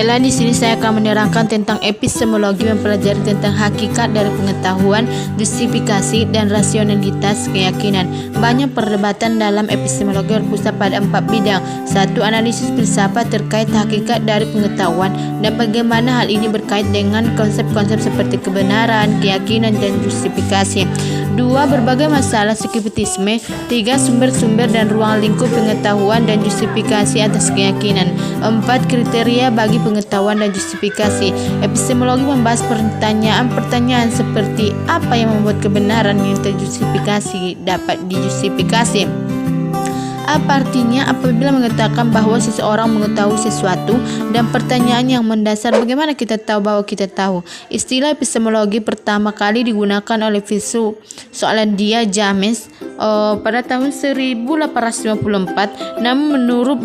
Baiklah, di sini saya akan menerangkan tentang epistemologi, mempelajari tentang hakikat dari pengetahuan, justifikasi, dan rasionalitas keyakinan. Banyak perdebatan dalam epistemologi berpusat pada 4 bidang. 1. Analisis filsafat terkait hakikat dari pengetahuan dan bagaimana hal ini berkait dengan konsep-konsep seperti kebenaran, keyakinan, dan justifikasi. 2. Berbagai masalah skeptisisme. 3. Sumber-sumber dan ruang lingkup pengetahuan dan justifikasi atas keyakinan. 4. Kriteria bagi pengetahuan dan justifikasi. Epistemologi membahas pertanyaan-pertanyaan seperti apa yang membuat kebenaran yang terjustifikasi dapat dijustifikasi. Apa artinya apabila mengatakan bahwa seseorang mengetahui sesuatu, dan pertanyaan yang mendasar, bagaimana kita tahu bahwa kita tahu? Istilah epistemologi pertama kali digunakan oleh filsuf Soalandia James pada tahun 1854. Namun menurut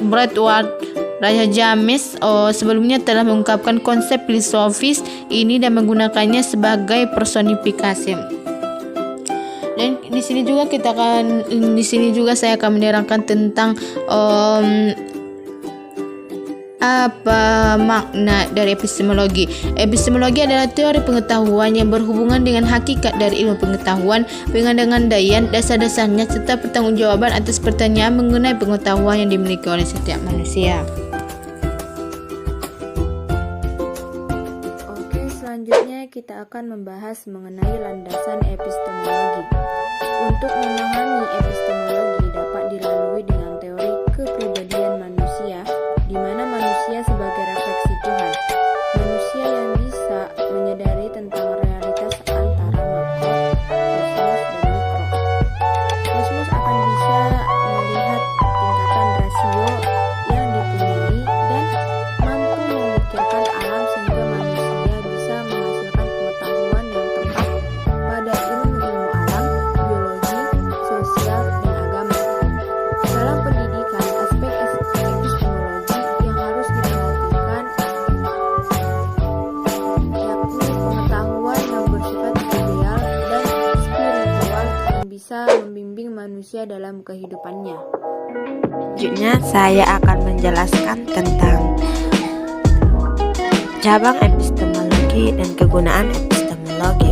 Bradward, Raja James sebelumnya telah mengungkapkan konsep filosofis ini dan menggunakannya sebagai personifikasi. Dan di sini juga saya akan menerangkan tentang apa makna dari epistemologi. Epistemologi adalah teori pengetahuan yang berhubungan dengan hakikat dari ilmu pengetahuan, pengandaian, dasar-dasarnya, serta pertanggungjawaban atas pertanyaan mengenai pengetahuan yang dimiliki oleh setiap manusia. Oke, selanjutnya kita akan membahas mengenai landasan epistemologi. Untuk memahami epistemologi dapat dilalui dengan teori kepribadian manusia, di mana manusia sebagai refleksi Tuhan, manusia yang bisa menyadari tentang realitas antara makro, kosmos, dan mikro. Kosmos akan bisa melihat tingkatan rasio yang dipunyai dan mampu memikirkan alam sehingga manusia bisa menghasilkan pengetahuan yang tepat pada ilmu-ilmu alam, biologi, sosial, dan agama. Dalam pendidikan, aspek epistemologi yang harus diperhatikan yakni pengetahuan yang bersifat ideal dan spiritual yang bisa membimbing manusia dalam kehidupannya. Selanjutnya saya akan menjelaskan tentang cabang epistemologi dan kegunaan epistemologi.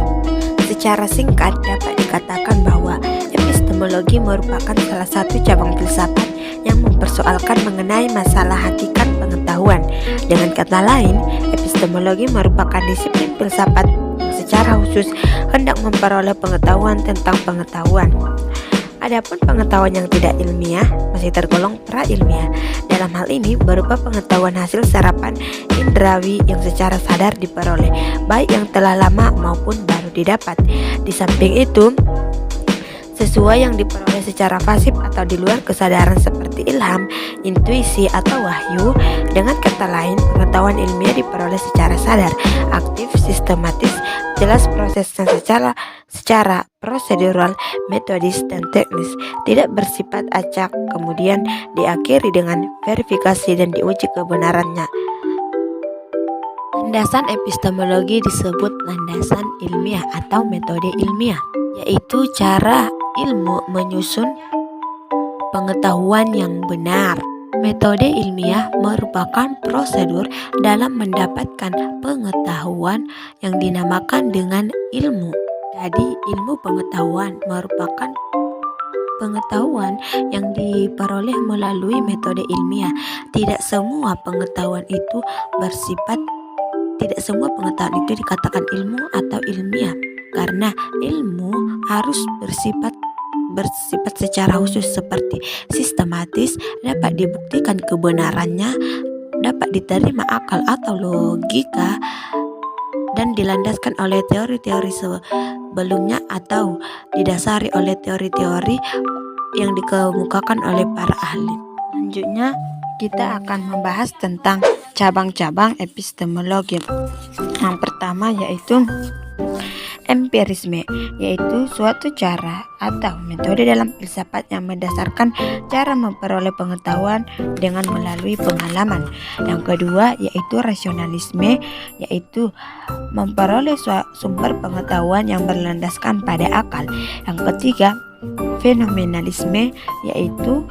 Secara singkat dapat dikatakan bahwa epistemologi merupakan salah satu cabang filsafat yang mempersoalkan mengenai masalah hakikat pengetahuan. Dengan kata lain, epistemologi merupakan disiplin filsafat yang secara khusus hendak memperoleh pengetahuan tentang pengetahuan. Adapun pengetahuan yang tidak ilmiah masih tergolong pra-ilmiah. Dalam hal ini berupa pengetahuan hasil serapan indrawi yang secara sadar diperoleh, baik yang telah lama maupun baru didapat. Di samping itu, sesuai yang diperoleh secara pasif atau di luar kesadaran seperti ilham, intuisi, atau wahyu. Dengan kata lain, pengetahuan ilmiah diperoleh secara sadar, aktif, sistematis, jelas prosesnya secara prosedural, metodis, dan teknis, tidak bersifat acak, kemudian diakhiri dengan verifikasi dan diuji kebenarannya. Landasan epistemologi disebut landasan ilmiah atau metode ilmiah, yaitu cara ilmu menyusun pengetahuan yang benar. Metode ilmiah merupakan prosedur dalam mendapatkan pengetahuan yang dinamakan dengan ilmu. Jadi, ilmu pengetahuan merupakan pengetahuan yang diperoleh melalui metode ilmiah. Tidak semua pengetahuan itu dikatakan ilmu atau ilmiah, karena ilmu harus bersifat secara khusus seperti sistematis, dapat dibuktikan kebenarannya, dapat diterima akal atau logika, dan dilandaskan oleh teori-teori sebelumnya atau didasari oleh teori-teori yang dikemukakan oleh para ahli. Selanjutnya kita akan membahas tentang cabang-cabang epistemologi. Yang pertama yaitu empirisme, yaitu suatu cara atau metode dalam filsafat yang mendasarkan cara memperoleh pengetahuan dengan melalui pengalaman. Yang kedua yaitu rasionalisme, yaitu memperoleh sumber pengetahuan yang berlandaskan pada akal. Yang ketiga fenomenalisme, yaitu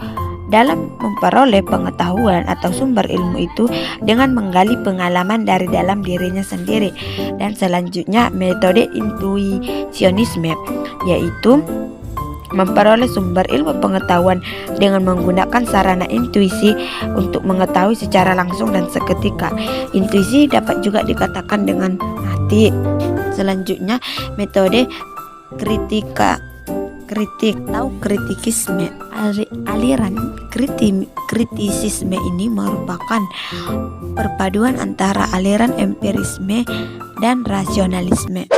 dalam memperoleh pengetahuan atau sumber ilmu itu dengan menggali pengalaman dari dalam dirinya sendiri. Dan selanjutnya metode intuisionisme, yaitu memperoleh sumber ilmu pengetahuan dengan menggunakan sarana intuisi untuk mengetahui secara langsung dan seketika. Intuisi dapat juga dikatakan dengan hati. Selanjutnya metode kritik atau kritikisme. Aliran kritisisme ini merupakan perpaduan antara aliran empirisme dan rasionalisme.